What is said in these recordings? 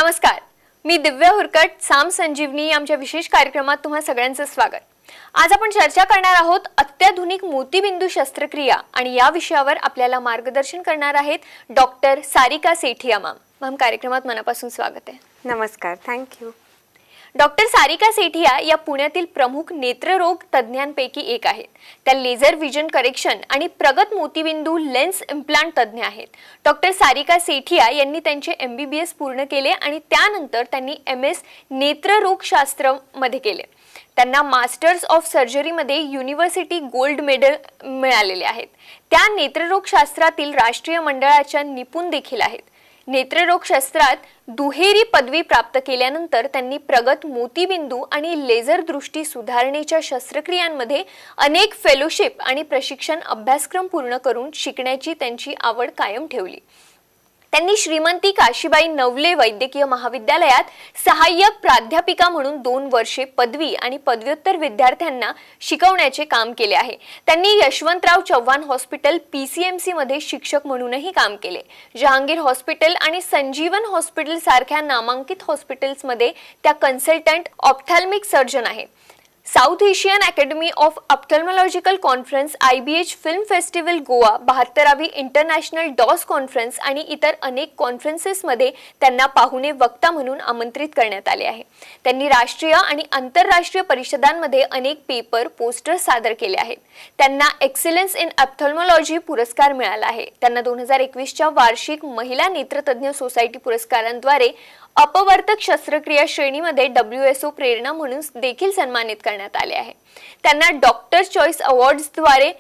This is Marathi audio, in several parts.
नमस्कार, मी दिव्या हुरकट साम संजीवनी आमच्या विशेष कार्यक्रमात तुम्हा सगळ्यांचं स्वागत। आज आपण चर्चा करणार आहोत अत्याधुनिक मोतीबिंदू शस्त्रक्रिया आणि या विषयावर आपल्याला मार्गदर्शन करणार आहेत doctor Sarika Sethia ma'am. Ma'am, कार्यक्रमात मनापासून स्वागत आहे। नमस्कार, थँक्यू। डॉक्टर सारिका सेठिया या पुण्यातील प्रमुख नेत्ररोग तज्ञांपैकी एक आहेत। त्या लेझर विजन करेक्शन आणि प्रगत मोतीबिंदू लेन्स इम्प्लांट तज्ञ आहेत। डॉक्टर सारिका सेठिया यांनी त्यांचे MBBS पूर्ण केले आणि त्यानंतर त्यांनी MS नेत्ररोगशास्त्र मध्ये केले। त्यांना मास्टर्स ऑफ सर्जरी मध्ये युनिव्हर्सिटी गोल्ड मेडल मिळालेले आहेत। त्या नेत्ररोगशास्त्रातील राष्ट्रीय मंडळाच्या निपुण देखील आहेत। नेत्ररोगशास्त्रात दुहेरी पदवी प्राप्त केल्यानंतर त्यांनी प्रगत मोतीबिंदू आणि लेझर दृष्टी सुधारणेच्या शस्त्रक्रियांमध्ये अनेक फेलोशिप आणि प्रशिक्षण अभ्यासक्रम पूर्ण करून शिकण्याची त्यांची आवड कायम ठेवली। त्यांनी श्रीमंती काशीबाई नवले वैद्यकीय महाविद्यालयात सहाय्यक प्राध्यापिका म्हणून 2 वर्षे पदवी आणि पदव्युत्तर विद्यार्थ्यांना शिकवण्याचे काम केले आहे। त्यांनी यशवंतराव चव्हाण हॉस्पिटल PCMC मध्ये शिक्षक म्हणूनही काम केले। जहांगीर हॉस्पिटल आणि संजीवन हॉस्पिटल सारख्या नामांकित हॉस्पिटल्स मध्ये त्या कन्सल्टंट ऑप्थॅल्मिक सर्जन आहेत। South Asian academy of ophthalmological conference IBH film festival Goa 72वी इंटरनॅशनल डॉस कॉन्फरन्स आणि इतर अनेक कॉन्फरन्सेसमध्ये त्यांना पाहुणे वक्ता म्हणून आमंत्रित करण्यात आले आहे। त्यांनी राष्ट्रीय आणि आंतरराष्ट्रीय परिषदांमध्ये अनेक पेपर पोस्टर सादर केले आहेत। त्यांना एक्सलन्स इन ऑप्थॅल्मॉलॉजी पुरस्कार मिळाला आहे। त्यांना 2021च्या वार्षिक महिला नेत्रतज्ञ सोसायटी पुरस्कारांद्वारे अपवर्तक शस्त्रक्रिया श्रेणीमध्ये WSO प्रेरणा म्हणून देखील सन्मानित करण्यात आले आहे। त्यांना डॉक्टर चॉईस अवॉर्ड्सद्वारे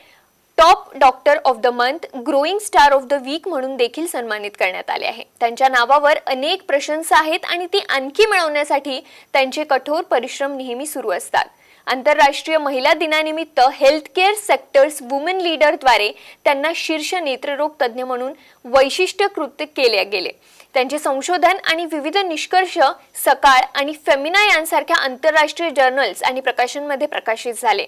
top doctor of the month, growing star of the week म्हणून देखील सन्मानित करण्यात आले आहे। त्यांच्या नावावर अनेक प्रशंसा आहेत आणि ती आणखी मिळवण्यासाठी त्यांचे कठोर परिश्रम नेहमी सुरू असतात। आंतरराष्ट्रीय महिला दिनानिमित्त हेल्थकेअर सेक्टर्स वुमेन लीडरद्वारे त्यांना शीर्ष नेत्ररोग तज्ञ म्हणून वैशिष्ट्यीकृत केले गेले। त्यांचे संशोधन आणि विविध निष्कर्ष सकाळ आणि फेमिना यांसारख्या आंतरराष्ट्रीय जर्नल्स आणि प्रकाशनांमध्ये प्रकाशित झाले।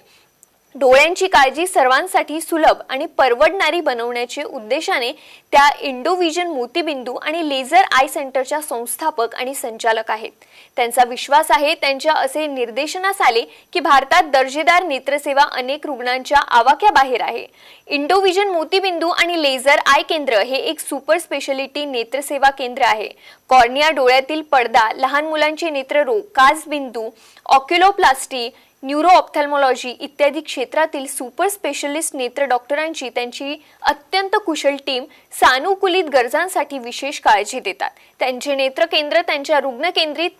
डोळ्यांची काळजी सर्वांसाठी सुलभ आणि परवडणारी बनवण्याच्या उद्देशाने त्या इंडोविजन मोतीबिंदू आणि लेझर आय सेंटरच्या संस्थापक आणि संचालक आहेत। त्यांचा विश्वास आहे त्यांच्या असे निर्देशनास आले की भारतात दर्जेदार नेत्रसेवा अनेक रुग्णांच्या आवाक्याबाहेर आहे। इंडोविजन मोतीबिंदू आणि लेझर आय केंद्र हे एक सुपर स्पेशालिटी नेत्रसेवा केंद्र आहे। कॉर्निया, डोळ्यातील पडदा, लहान मुलांचे नेत्ररोग, काचबिंदू, ऑक्युलोप्लास्टी, न्यूरो ऑप्थॅल्मॉलॉजी इत्यादी क्षेत्रातील सुपर स्पेशलिस्ट नेत्र डॉक्टरांची त्यांची अत्यंत कुशल टीम सानुकूलित गरजांसाठी विशेष काळजी देतात। त्यांचे नेत्र केंद्र त्यांच्या रुग्णकेंद्रित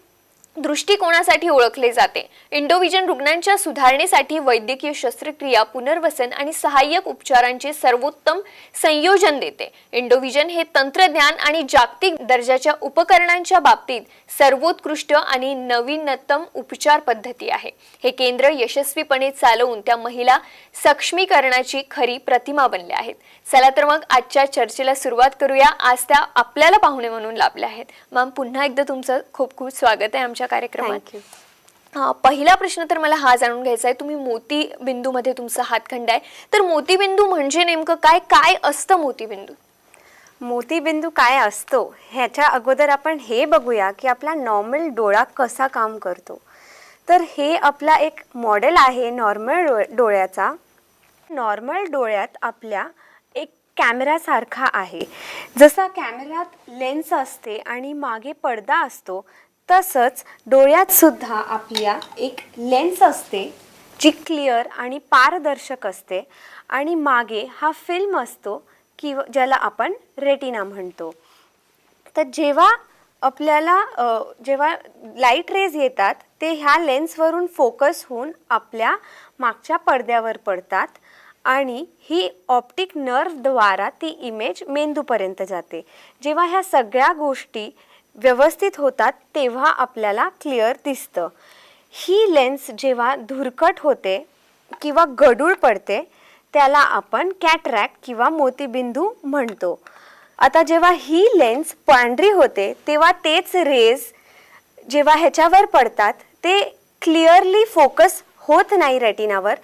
दृष्टिकोनासाठी ओळखले जाते। इंडोविजन रुग्णांच्या सुधारणेसाठी वैद्यकीय शस्त्रक्रिया, पुनर्वसन आणि सहाय्यक उपचारांचे सर्वोत्तम संयोजन देते। इंडोविजन हे तंत्रज्ञान आणि जागतिक दर्जाच्या उपकरणांच्या बाबतीत सर्वोत्कृष्ट आणि नवीनतम उपचार पद्धती आहे। हे केंद्र यशस्वीपणे चालवून त्या महिला सक्षमीकरणाची खरी प्रतिमा बनले आहेत। चला तर मग आजच्या चर्चेला सुरुवात करूया। आज त्या आपल्याला पाहुणे म्हणून लाभल्या आहेत। मॅम, पुन्हा एकदा तुमचं खूप खूप स्वागत आहे आमच्या कार्यक्रमात। पहिला प्रश्न तर मला हा जाणून घ्यायचा आहे, तुम्ही मोतीबिंदू मध्ये तुमचा हातखंड आहे, तर मोतीबिंदू म्हणजे नेमकं काय, काय असतं मोतीबिंदू? मोतीबिंदू काय असतो ह्याच्या अगोदर आपण हे बघूया की आपला नॉर्मल डोळा कसा काम करतो। तर हे आपला एक मॉडेल आहे नॉर्मल डोळ्याचा। नॉर्मल डोळ्यात आपल्या एक कॅमेरा सारखा आहे। जसा कॅमेऱ्यात लेन्स असते आणि मागे पडदा असतो, तसंच डोळ्यात सुद्धा आपल्या एक लेन्स असते जी क्लिअर आणि पारदर्शक असते आणि मागे हा फिल्म असतो किंवा ज्याला आपण रेटिना म्हणतो। तर जेव्हा आपल्याला जेव्हा लाईट रेज येतात ते ह्या लेन्सवरून फोकस होऊन आपल्या मागच्या पडद्यावर पडतात आणि ही ऑप्टिक नर्वद्वारा ती इमेज मेंदूपर्यंत जाते। जेव्हा ह्या सगळ्या गोष्टी व्यवस्थित होतात तेव्हा आपल्याला क्लिअर दिसतं। ही लेन्स जेव्हा धुरकट होते किंवा गडूळ पडते त्याला आपण कॅटरॅक्ट किंवा मोतीबिंदू म्हणतो। आता जेव्हा ही लेन्स पांढरी होते तेव्हा तेच रेज जेव्हा ह्याच्यावर पडतात ते क्लिअरली फोकस होत नाही रेटिनावर,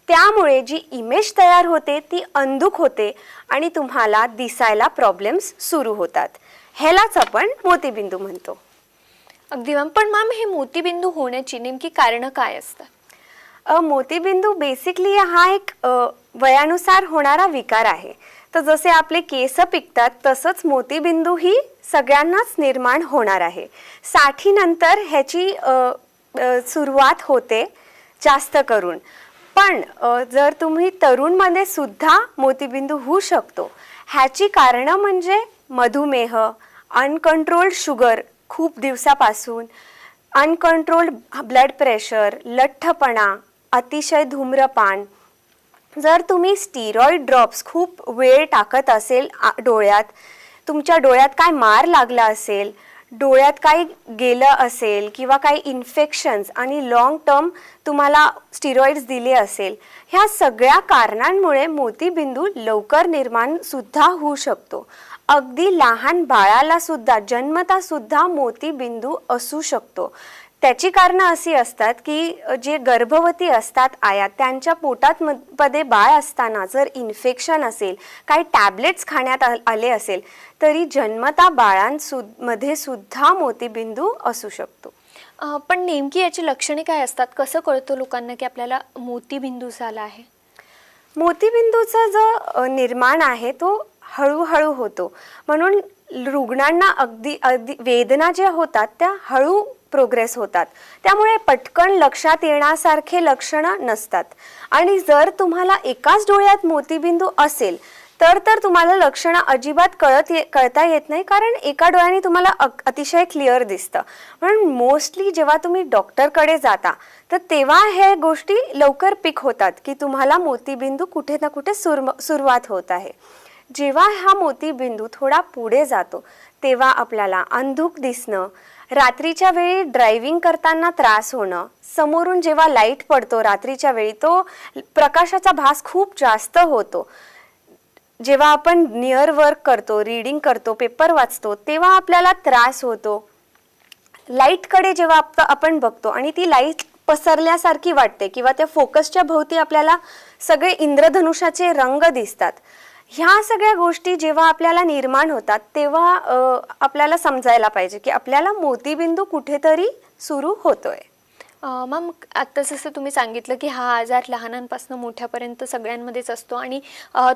त्यामुळे जी इमेज तयार होते ती अंधुक होते आणि तुम्हाला दिसायला प्रॉब्लेम्स सुरू होतात। ह्यालाच आपण मोतीबिंदू म्हणतो। अगदी मॅम, पण मॅम हे मोतीबिंदू होण्याची नेमकी कारणं काय असतात? मोतीबिंदू बेसिकली हा एक वयानुसार होणारा विकार आहे. तर जसे आपले केस पिकतात तसंच मोतीबिंदू ही सगळ्यांनाच निर्माण होणार आहे. 60 नंतर ह्याची सुरुवात होते जास्त करून. पण जर तुम्ही तरुणमध्ये सुद्धा मोतीबिंदू होऊ शकतो. ह्याची कारणं म्हणजे मधुमेह, अनकंट्रोल्ड शुगर खूप दिवसापासून, अनकंट्रोल्ड ब्लड प्रेशर, लठ्ठपणा, अतिशय धूम्रपान. जर तुम्ही स्टिरॉइड ड्रॉप्स खूप वेळ टाकत असेल डोळ्यात, तुमच्या डोळ्यात काय मार लागला असेल, डोळ्यात काही गेलं असेल किंवा काही इन्फेक्शन्स आणि लॉंग टर्म तुम्हाला स्टिरॉइड्स दिले असेल, ह्या सगळ्या कारणांमुळे मोतीबिंदू लवकर निर्माण सुद्धा होऊ शकतो. अगदी लहान बाळाला सुद्धा जन्मता सुद्धा मोतीबिंदू असू शकतो. त्याची कारणं अशी असतात की जे गर्भवती असतात आया, त्यांच्या पोटात मध्ये बाळ असताना जर इन्फेक्शन असेल, काही टॅबलेट्स खाण्यात आले असेल, तरी जन्मता बाळांमध्ये सुद्धा मोतीबिंदू असू शकतो. पण नेमकी याची लक्षणे काय असतात? कसं कळतं लोकांना की आपल्याला मोतीबिंदू झाला आहे? मोतीबिंदूचा जो निर्माण आहे तो हळूहळू होतो. म्हणून रुग्णांना अगदी वेदना ज्या होतात त्या हळू प्रोग्रेस होतात. त्यामुळे पटकन लक्षात येण्यासारखे लक्षणं नसतात. आणि जर तुम्हाला एकाच डोळ्यात मोतीबिंदू असेल तर तुम्हाला लक्षणं अजिबात कळता येत नाही, कारण एका डोळ्याने तुम्हाला अतिशय क्लिअर दिसतं. म्हणून मोस्टली जेव्हा तुम्ही डॉक्टरकडे जाता तर तेव्हा ह्या गोष्टी लवकर पिक होतात की तुम्हाला मोतीबिंदू कुठे ना कुठे सुरुवात होत आहे. जेव्हा हा मोतीबिंदू थोडा पुढे जातो तेव्हा आपल्याला अंधुक दिसणं, रात्रीच्या वेळी ड्रायव्हिंग करताना त्रास होणं, समोरून जेव्हा लाईट पडतो रात्रीच्या वेळी तो प्रकाशाचा भास खूप जास्त होतो. जेव्हा आपण नियर वर्क करतो, रीडिंग करतो, पेपर वाचतो तेव्हा आपल्याला त्रास होतो. लाईटकडे जेव्हा आपण बघतो आणि ती लाईट पसरल्यासारखी वाटते किंवा त्या फोकसच्या भोवती आपल्याला सगळे इंद्रधनुष्याचे रंग दिसतात. ह्या सगळ्या गोष्टी जेव्हा आपल्याला निर्माण होतात तेव्हा आपल्याला समजायला पाहिजे की आपल्याला मोतीबिंदू कुठेतरी सुरू होतोय. मॅम, आता जसं तुम्ही सांगितलं की हा आजार लहानांपासून मोठ्यापर्यंत सगळ्यांमध्येच असतो आणि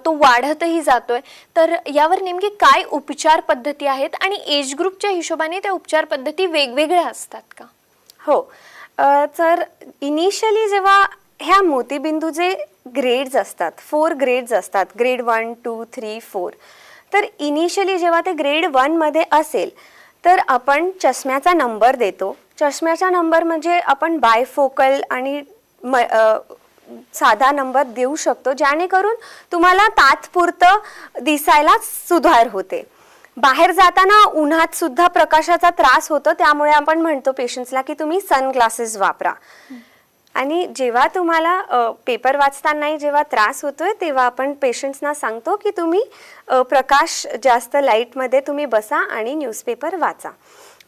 तो वाढतही जातोय, तर यावर नेमकी काय उपचार पद्धती आहेत आणि एज ग्रुपच्या हिशोबाने त्या उपचार पद्धती वेगवेगळ्या असतात का? हो, तर इनिशियली जेव्हा ह्या मोतीबिंदूचे ग्रेड्स असतात, 4 ग्रेड्स असतात, ग्रेड 1, 2, 3, 4. तर इनिशियली जेव्हा ते ग्रेड 1 मध्ये असेल तर आपण चष्म्याचा नंबर देतो. चष्म्याचा नंबर म्हणजे आपण बायफोकल आणि साधा नंबर देऊ शकतो, जेणेकरून तुम्हाला तात्पुरतं दिसायला सुधार होते. बाहेर जाताना उन्हात सुद्धा प्रकाशाचा त्रास होतो, त्यामुळे आपण म्हणतो पेशंट्सला की तुम्ही सनग्लासेस वापरा. आणि जेव्हा तुम्हाला पेपर वाचतानाही जेव्हा त्रास होतोय तेव्हा आपण पेशंट्सना सांगतो की तुम्ही प्रकाश जास्त लाईटमध्ये तुम्ही बसा आणि न्यूजपेपर वाचा.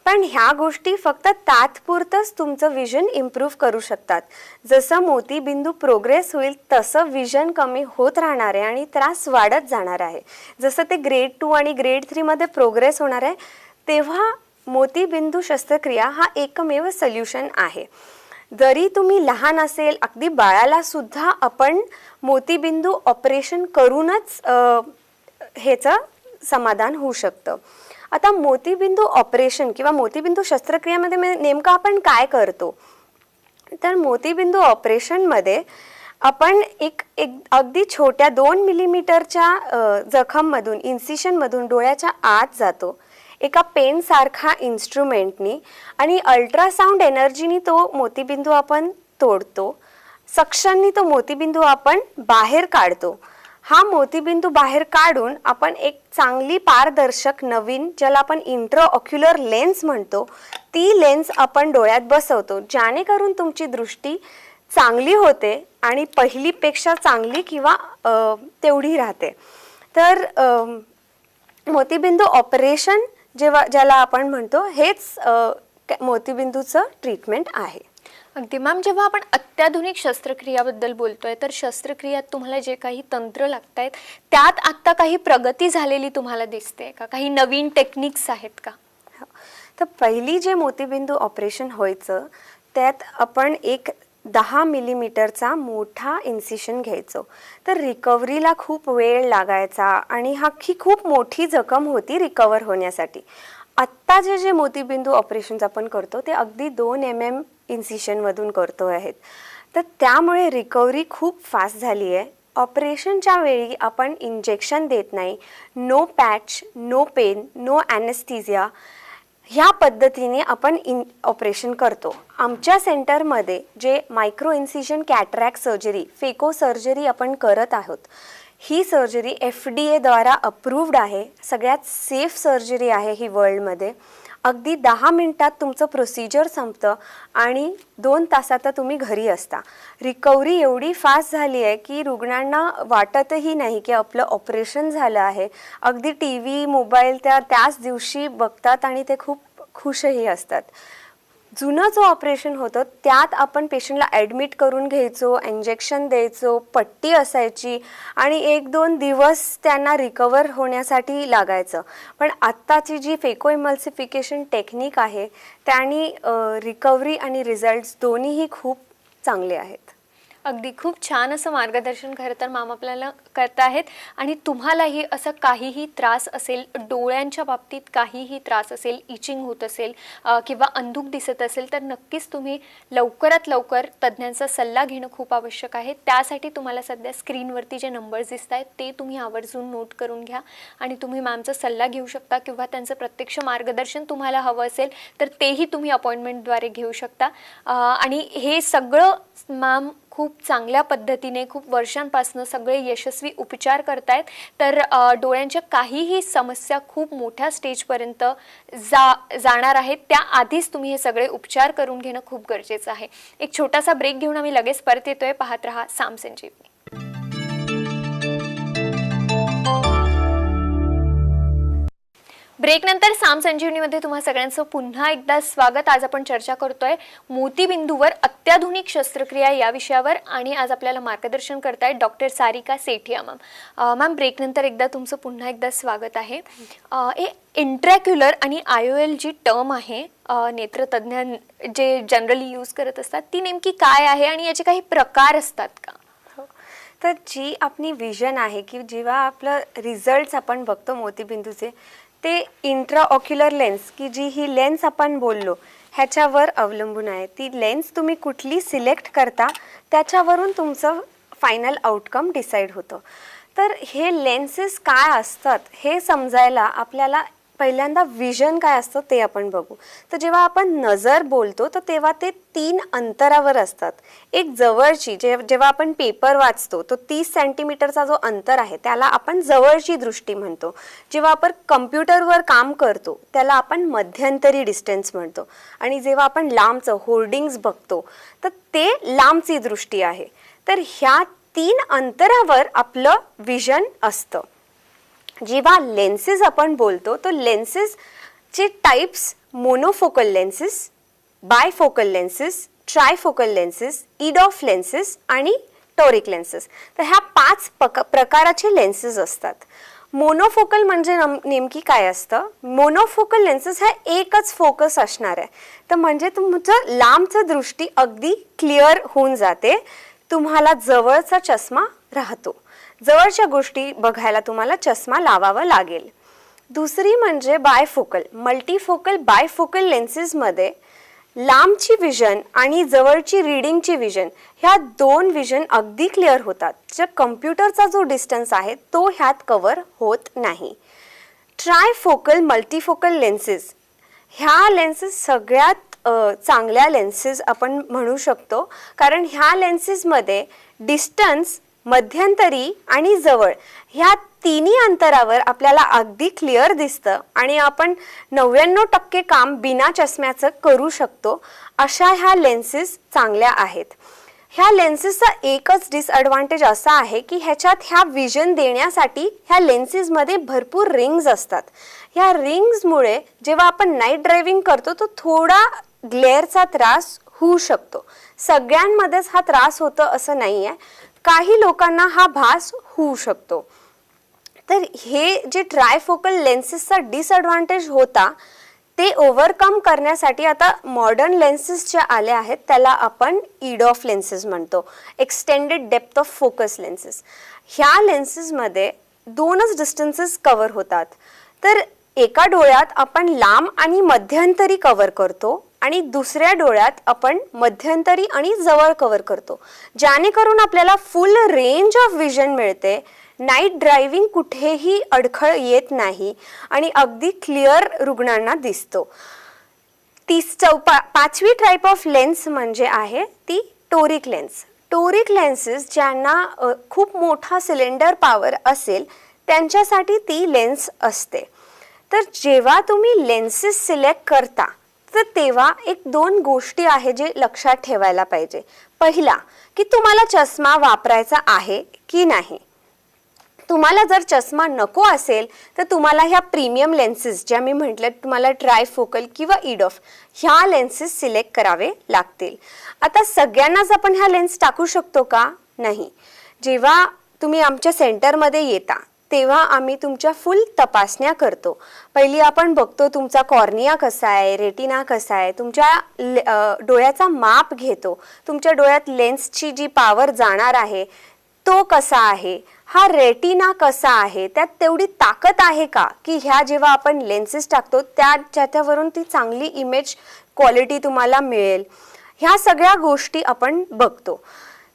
पण ह्या गोष्टी फक्त तात्पुरतंच तुमचं विजन इम्प्रूव्ह करू शकतात. जसं मोतीबिंदू प्रोग्रेस होईल तसं विजन कमी होत राहणार आहे आणि त्रास वाढत जाणार आहे. जसं ते ग्रेड 2 आणि ग्रेड 3 मध्ये प्रोग्रेस होणार आहे तेव्हा मोतीबिंदू शस्त्रक्रिया हा एकमेव सोल्युशन आहे. जरी तुम्ही लहान असेल, अगदी बाळाला सुद्धा आपण मोतीबिंदू ऑपरेशन करूनच ह्याचं समाधान होऊ शकतं. आता मोतीबिंदू ऑपरेशन किंवा मोतीबिंदू शस्त्रक्रियेमध्ये नेमकं आपण काय करतो? तर मोतीबिंदू ऑपरेशनमध्ये आपण एक अगदी छोट्या 2 मिलीमीटरच्या जखममधून, इन्सिशनमधून डोळ्याच्या आत जातो एका पेनसारखा इन्स्ट्रुमेंटनी आणि अल्ट्रासाऊंड एनर्जीनी तो मोतीबिंदू आपण तोडतो. सक्शननी तो मोतीबिंदू आपण बाहेर काढतो. हा मोतीबिंदू बाहेर काढून आपण एक चांगली पारदर्शक नवीन, ज्याला आपण इंट्राऑक्युलर लेन्स म्हणतो, ती लेन्स आपण डोळ्यात बसवतो, जेणेकरून तुमची दृष्टी चांगली होते आणि पहिलीपेक्षा चांगली किंवा तेवढी राहते. तर मोतीबिंदू ऑपरेशन ज्याला आपण म्हणतो हेच मोतीबिंदूचं ट्रीटमेंट आहे. अगदी मॅम, जेव्हा आपण अत्याधुनिक शस्त्रक्रियाबद्दल बोलतोय तर शस्त्रक्रियात तुम्हाला जे काही तंत्र लागतायत त्यात आत्ता काही प्रगती झालेली तुम्हाला दिसते का? काही नवीन टेक्निक्स आहेत का? तर पहिली जे मोतीबिंदू ऑपरेशन व्हायचं त्यात आपण एक 10 मिलीमीटरचा मोठा इन्सिशन घ्यायचो. तर रिकव्हरीला खूप वेळ लागायचा आणि ही खूप मोठी जखम होती रिकवर होण्यासाठी. आत्ता जे मोतीबिंदू ऑपरेशन्स आपण करतो ते अगदी 2 mm इन्सिशनमधून करतो आहेत. तर त्यामुळे रिकव्हरी खूप फास्ट झाली आहे. ऑपरेशनच्या वेळी आपण इंजेक्शन देत नाही. No patch, no pain, no anaesthesia ह्या पद्धतीने आपण ऑपरेशन करतो. आमच्या सेंटरमध्ये जे micro incision cataract surgery, phaco surgery आपण करत आहोत, ही सर्जरी FDA द्वारा अप्रूव्ड आहे. सगळ्यात सेफ सर्जरी आहे ही वर्ल्डमध्ये. अगदी 10 मिनिटात तुमचं प्रोसिजर संपतं आणि 2 तासात तुम्ही घरी असता. रिकव्हरी एवढी फास्ट झाली आहे की रुग्णांना वाटतही नाही की आपलं ऑपरेशन झालं आहे. अगदी TV, मोबाईल त्याच दिवशी बघतात आणि ते खूप खुशही असतात. जुनं जो ऑपरेशन होतं त्यात आपण पेशंटला ॲडमिट करून घ्यायचो, इंजेक्शन द्यायचो, पट्टी असायची आणि 1-2 दिवस त्यांना रिकवर होण्यासाठी लागायचं. पण आत्ताची जी फेको इमल्सिफिकेशन टेक्निक आहे त्याने रिकव्हरी आणि रिझल्ट्स दोन्हीही खूप चांगले आहेत. अगदी खूप छान असं मार्गदर्शन खरं तर मॅम आपल्याला करत आहेत. आणि तुम्हालाही असं काहीही त्रास असेल, डोळ्यांच्या बाबतीत काहीही त्रास असेल, इचिंग होत असेल किंवा अंधुक दिसत असेल, तर नक्कीच तुम्ही लवकरात लवकर तज्ज्ञांचा सल्ला घेणं खूप आवश्यक आहे. त्यासाठी तुम्हाला सध्या स्क्रीनवरती जे नंबर्स दिसत आहेत ते तुम्ही आवर्जून नोट करून घ्या आणि तुम्ही मॅमचा सल्ला घेऊ शकता किंवा त्यांचं प्रत्यक्ष मार्गदर्शन तुम्हाला हवं असेल तर तेही तुम्ही अपॉइंटमेंटद्वारे घेऊ शकता. आणि हे सगळं मॅम खूप चांगल्या पद्धतीने खूप वर्षांपासून सगळे यशस्वी उपचार करतायत. तर डोळ्यांच्या काहीही समस्या खूप मोठ्या स्टेजपर्यंत जाणार आहेत त्याआधीच तुम्ही हे सगळे उपचार करून घेणं खूप गरजेचं आहे. एक छोटासा ब्रेक घेऊन आम्ही लगेच परत येतोय. पाहत रहा साम संजीवनी. ब्रेक नंतर साम संजीवनीमध्ये तुम्हा सगळ्यांचं पुन्हा एकदा स्वागत. आज आपण चर्चा करतोय मोतीबिंदूवर अत्याधुनिक शस्त्रक्रिया या विषयावर आणि आज आपल्याला मार्गदर्शन करतायत doctor Sarika Sethia ma'am. Ma'am, break नंतर एकदा तुमचं पुन्हा एकदा स्वागत आहे. इंट्रॅक्युलर आणि IOL जी टर्म आहे नेत्रतज्ञ जे जनरली यूज करत असतात ती नेमकी काय आहे आणि याचे काही प्रकार असतात का? तर जी आपली विजन आहे की जेव्हा आपलं रिझल्ट्स आपण बघतो मोतीबिंदूचे ते इंट्राऑक्युलर लेन्स की जी ही लेन्स आपण बोललो ह्याच्यावर अवलंबून आहे. ती लेन्स तुम्ही कुठली सिलेक्ट करता त्याच्यावरून तुमचं फायनल आउटकम डिसाईड होतं. तर हे लेन्सेस काय असतात हे समजायला आपल्याला पहिल्यांदा विजन काय असतं ते आपण बघू. तर जेव्हा आपण नजर बोलतो तर तेव्हा ते 3 अंतरावर असतात. एक जवळची जेव्हा आपण पेपर वाचतो तो 30 सेंटीमीटरचा जो अंतर आहे त्याला आपण जवळची दृष्टी म्हणतो. जेव्हा आपण कम्प्युटरवर काम करतो त्याला आपण मध्यंतरी डिस्टन्स म्हणतो. आणि जेव्हा आपण लांबचं होर्डिंग्स बघतो तर ते लांबची दृष्टी आहे. तर ह्या 3 अंतरावर आपलं विजन असतं. जेव्हा लेन्सेस आपण बोलतो तर लेन्सेसचे types monofocal lenses, bifocal lenses, trifocal lenses, EDOF lenses आणि टोरिक लेन्सेस. तर ह्या 5 प्रकाराचे लेन्सेस असतात. मोनोफोकल म्हणजे नेमकी काय असतं? मोनोफोकल लेन्सेस हा एकच फोकस असणार आहे. तर म्हणजे तुमचं लांबचं दृष्टी अगदी क्लिअर होऊन जाते. तुम्हाला जवळचा चष्मा राहतो. जवळच्या गोष्टी बघायला तुम्हाला चष्मा लावावा लागेल. दुसरी म्हणजे बायफोकल. मल्टीफोकल बायफोकल लेन्सेसमध्ये लांबची विजन आणि जवळची रीडिंगची विजन ह्या 2 विजन अगदी क्लिअर होतात. जे कम्प्युटरचा जो डिस्टन्स आहे तो ह्यात कव्हर होत नाही. ट्रायफोकल मल्टीफोकल लेन्सेस ह्या लेन्सेस सगळ्यात चांगल्या लेन्सेस आपण म्हणू शकतो. कारण ह्या लेन्सेसमध्ये डिस्टन्स, मध्यंतरी आणि जवळ ह्या 3 अंतरावर आपल्याला अगदी क्लिअर दिसतं आणि आपण 99% काम बिना चष्म्याचं करू शकतो. अशा ह्या लेन्सेस चांगल्या आहेत. ह्या लेन्सेसचा एकच डिसएडव्हान्टेज असा आहे की ह्या विजन देण्यासाठी ह्या लेन्सेसमध्ये भरपूर रिंग्स असतात. ह्या रिंग्समुळे जेव्हा आपण नाईट ड्रायव्हिंग करतो तो थोडा ग्लेअरचा त्रास होऊ शकतो. सगळ्यांमध्येच हा त्रास होतो असं नाही आहे. काही लोकांना हा भास होऊ शकतो. तर हे जे ट्रायफोकल लेन्सेसचा डिसएडव्हान्टेज होता ते ओव्हरकम करण्यासाठी आता मॉडर्न लेन्सेस ज्या आल्या आहेत त्याला आपण EDOF लेन्सेस म्हणतो, extended depth of focus lenses. ह्या लेन्सेसमध्ये दोनच डिस्टन्सेस कव्हर होतात. तर एका डोळ्यात आपण लांब आणि मध्यंतरी कव्हर करतो आणि दुसऱ्या डोळ्यात आपण मध्यंतरी आणि जवळ कव्हर करतो, जेणेकरून आपल्याला फुल रेंज ऑफ विजन मिळते. नाईट ड्रायव्हिंग कुठेही अडखळ येत नाही आणि अगदी क्लिअर रुग्णांना दिसतो. पाचवी टाईप ऑफ लेन्स म्हणजे आहे ती टोरिक लेन्स. टोरिक लेन्सेस ज्यांना खूप मोठा सिलेंडर पॉवर असेल त्यांच्यासाठी ती लेन्स असते. तर जेव्हा तुम्ही लेन्सेस सिलेक्ट करता तर तेव्हा एक दोन गोष्टी आहे जे लक्षात ठेवायला पाहिजे. पहिला की तुम्हाला चष्मा वापरायचा आहे की नाही. तुम्हाला जर चष्मा नको असेल तर तुम्हाला ह्या प्रीमियम लेन्सेस ज्या मी म्हटलं तुम्हाला ट्रायफोकल किंवा EDOF ह्या लेन्सेस सिलेक्ट करावे लागतील. आता सगळ्यांनाच आपण ह्या लेन्स टाकू शकतो का? नाही. जेव्हा तुम्ही आमच्या सेंटरमध्ये येता तेव्हा आम्ही तुमच्या फुल तपासण्या करतो. पहिली आपण बघतो तुमचा कॉर्निया कसा आहे, रेटिना कसा आहे, तुमच्या डोळ्याचा माप घेतो, तुमच्या डोळ्यात लेन्सची जी पॉवर जाणार आहे तो कसा आहे, हा रेटिना कसा आहे, त्यात तेवढी ताकद आहे का की ह्या जेव्हा आपण लेन्सेस टाकतो त्याच्यावरून ती चांगली इमेज क्वालिटी तुम्हाला मिळेल. ह्या सगळ्या गोष्टी आपण बघतो.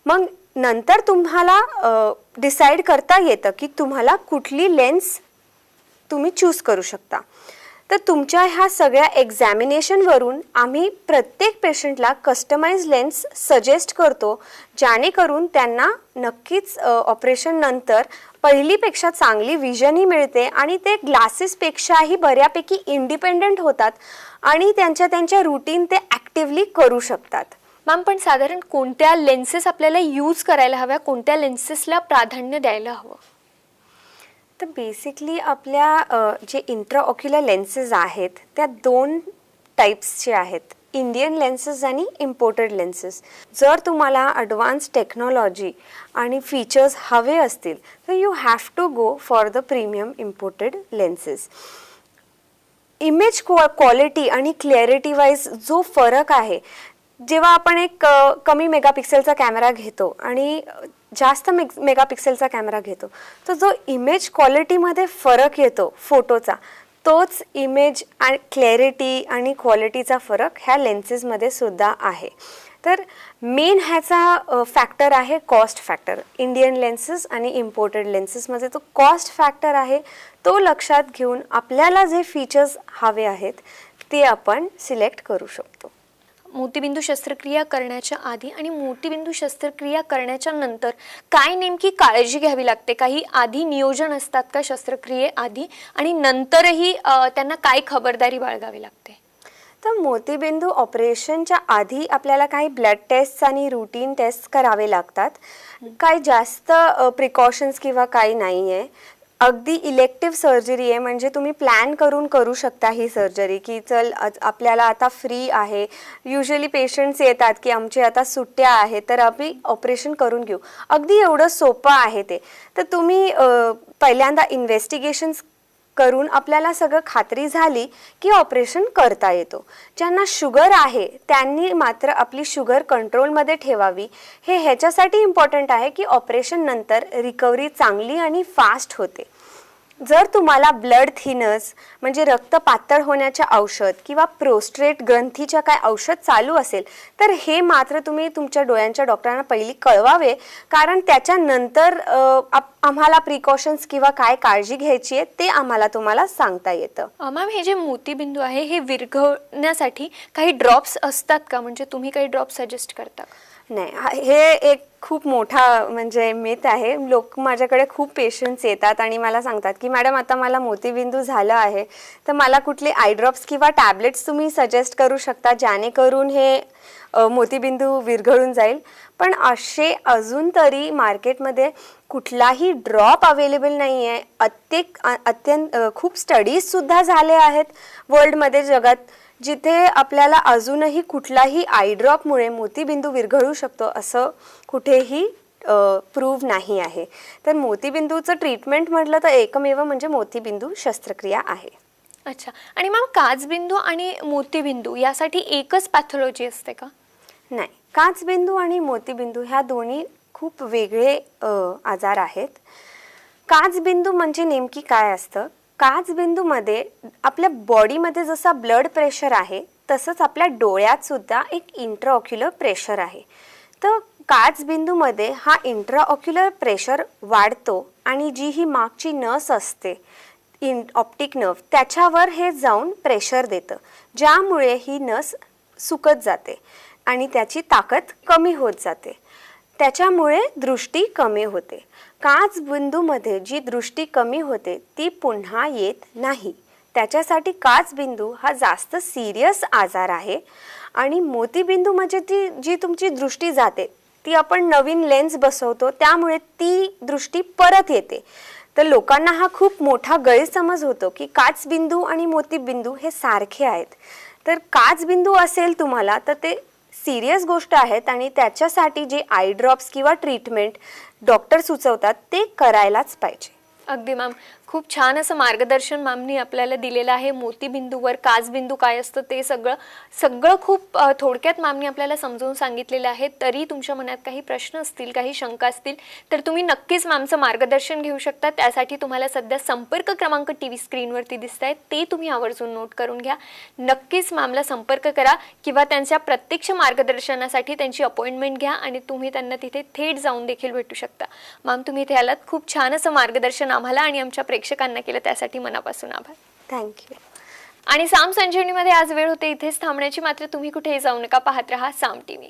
मग नंतर तुम्हाला डिसाईड करता येतं की तुम्हाला कुठली लेन्स तुम्ही चूज करू शकता. तर तुमच्या ह्या सगळ्या एक्झॅमिनेशनवरून आम्ही प्रत्येक पेशंटला कस्टमाइज लेन्स सजेस्ट करतो, जेणेकरून त्यांना नक्कीच ऑपरेशन नंतर पहिलीपेक्षा चांगली विजनही मिळते आणि ते ग्लासेसपेक्षाही बऱ्यापैकी इंडिपेंडंट होतात आणि त्यांच्या रूटीन ते ॲक्टिव्हली करू शकतात. मॅम, पण साधारण कोणत्या लेन्सेस आपल्याला यूज करायला हव्या, कोणत्या लेन्सेसला प्राधान्य द्यायला हवं? तर बेसिकली आपल्या जे इंट्राऑक्युलर लेन्सेस आहेत त्या दोन टाईप्सचे आहेत, इंडियन लेन्सेस आणि इम्पोर्टेड लेन्सेस. जर तुम्हाला ॲडव्हान्स टेक्नॉलॉजी आणि फीचर्स हवे असतील तर you have to go for the premium imported lenses. Image quality आणि क्लॅरिटी वाईज जो फरक आहे, जेव्हा आपण एक कमी मेगापिक्सेलचा कॅमेरा घेतो आणि जास्त मेगापिक्सेलचा कॅमेरा घेतो तर जो इमेज क्वालिटीमध्ये फरक येतो फोटोचा, तोच इमेज आणि क्लॅरिटी आणि क्वालिटीचा फरक ह्या लेन्सेसमध्ये सुद्धा आहे. तर मेन ह्याचा फॅक्टर आहे कॉस्ट फॅक्टर. इंडियन लेन्सेस आणि इम्पोर्टेड लेन्सेसमध्ये तो कॉस्ट फॅक्टर आहे, तो लक्षात घेऊन आपल्याला जे फीचर्स हवे आहेत ते आपण सिलेक्ट करू शकतो. मोतीबिंदू शस्त्रक्रिया करण्याच्या आधी आणि मोतीबिंदू शस्त्रक्रिया करण्याच्या नंतर काय नेमकी काळजी घ्यावी लागते? काही आधी नियोजन असतात का शस्त्रक्रियेआधी, आणि नंतरही त्यांना काय खबरदारी बाळगावी लागते? तर मोतीबिंदू ऑपरेशनच्या आधी आपल्याला काही ब्लड टेस्ट आणि रूटीन टेस्ट करावे लागतात. काही जास्त प्रिकॉशन्स किंवा काही नाही आहे. अगदी इलेक्टिव्ह सर्जरी आहे, म्हणजे तुम्ही प्लॅन करून करू शकता ही सर्जरी की चल आपल्याला आता फ्री आहे. युजली पेशंट्स येतात की आमचे आता सुट्ट्या आहेत तर आम्ही ऑपरेशन करून घेऊ. अगदी एवढं सोपं आहे ते. तर तुम्ही पहिल्यांदा इन्व्हेस्टिगेशन्स करून आपल्याला सगळं खात्री झाली की ऑपरेशन करता येतो. ज्यांना शुगर आहे त्यांनी मात्र आपली शुगर कंट्रोलमध्ये ठेवावी. हे ह्याच्यासाठी इम्पॉर्टंट आहे की ऑपरेशन नंतर रिकव्हरी चांगली आणि फास्ट होते. जर तुम्हाला ब्लड थिनर्स म्हणजे रक्त पातळ होण्याचे औषध किंवा प्रोस्टेट ग्रंथीच्या काय औषध चालू असेल तर हे मात्र तुम्ही तुमच्या डोळ्यांच्या डॉक्टरांना पहिली कळवावे, कारण त्याच्यानंतर आम्हाला प्रिकॉशन्स किंवा काय काळजी घ्यायची आहे ते आम्हाला तुम्हाला सांगता येतं. मॅम, हे जे मोतीबिंदू आहे हे विरघळण्यासाठी काही ड्रॉप्स असतात का? म्हणजे तुम्ही काही ड्रॉप सजेस्ट करता? नाही, हे एक खूप मोठा म्हणजे मिथ आहे. लोक माझ्याकडे खूप पेशंट्स येतात आणि मला सांगतात की मॅडम आता मला मोतीबिंदू झालं आहे तर मला कुठले आय ड्रॉप्स किंवा टॅबलेट्स तुम्ही सजेस्ट करू शकता जेणेकरून हे मोतीबिंदू विरघळून जाईल. पण असे अजून तरी मार्केटमध्ये कुठलाही ड्रॉप अवेलेबल नाही आहे. अत्यंत खूप स्टडीजसुद्धा झाले आहेत वर्ल्डमध्ये, जगात, जिथे आपल्याला अजूनही कुठलाही आय ड्रॉपमुळे मोतीबिंदू विरघळू शकतो असं कुठेही प्रूव्ह नाही आहे. तर मोतीबिंदूचं ट्रीटमेंट म्हटलं तर एकमेव म्हणजे मोतीबिंदू शस्त्रक्रिया आहे. अच्छा. आणि मॅम काचबिंदू आणि मोतीबिंदू यासाठी एकच पॅथॉलॉजी असते का? नाही, काचबिंदू आणि मोतीबिंदू ह्या दोन्ही खूप वेगळे आजार आहेत. काचबिंदू म्हणजे नेमकी काय असतं? काचबिंदूमध्ये आपल्या बॉडीमध्ये जसा ब्लड प्रेशर आहे तसंच आपल्या डोळ्यात सुद्धा एक इंट्राऑक्युलर प्रेशर आहे. तर काचबिंदूमध्ये हा इंट्राऑक्युलर प्रेशर वाढतो आणि जी ही मागची नस असते ऑप्टिक नर्व त्याच्यावर हे जाऊन प्रेशर देतं, ज्यामुळे ही नस सुकत जाते आणि त्याची ताकद कमी होत जाते. त्याच्यामुळे दृष्टी कमी होते. काचबिंदूमध्ये जी दृष्टी कमी होते ती पुन्हा येत नाही. त्याच्यासाठी काचबिंदू हा जास्त सिरियस आजार आहे. आणि मोतीबिंदू म्हणजे ती जी तुमची दृष्टी जाते ती आपण नवीन लेन्स बसवतो त्यामुळे ती दृष्टी परत येते. तर लोकांना हा खूप मोठा गैरसमज होतो की काचबिंदू आणि मोतीबिंदू हे सारखे आहेत. तर काचबिंदू असेल तुम्हाला तर ते सिरियस गोष्ट आहेत आणि त्याच्यासाठी जे आय ड्रॉप्स किंवा ट्रीटमेंट डॉक्टर सुचवतात ते करायलाच पाहिजे. अगदी मॅम, खूप छान असं मार्गदर्शन मॅमनी आपल्याला दिलेलं आहे. मोतीबिंदूवर काचबिंदू काय असतं ते सगळं खूप थोडक्यात मॅमनी आपल्याला समजावून सांगितलेलं आहे. तरी तुमच्या मनात काही प्रश्न असतील, काही शंका असतील तर तुम्ही नक्कीच मॅमचं मार्गदर्शन घेऊ शकता. त्यासाठी तुम्हाला सध्या संपर्क क्रमांक टी व्ही स्क्रीनवरती दिसत आहेत, ते तुम्ही आवर्जून नोट करून घ्या. नक्कीच मॅमला संपर्क करा किंवा त्यांच्या प्रत्यक्ष मार्गदर्शनासाठी त्यांची अपॉइंटमेंट घ्या आणि तुम्ही त्यांना तिथे थेट जाऊन देखील भेटू शकता. मॅम, तुम्ही इथे आलात, खूप छान असं मार्गदर्शन आम्हाला आणि आमच्या प्रेक्षकांना केलं, त्यासाठी मनापासून आभार. थँक्यू. आणि साम संजीवनीमध्ये आज वेळ होते इथेच थांबण्याची. मात्र तुम्ही कुठेही जाऊ नका, पाहत रहा साम टीव्ही.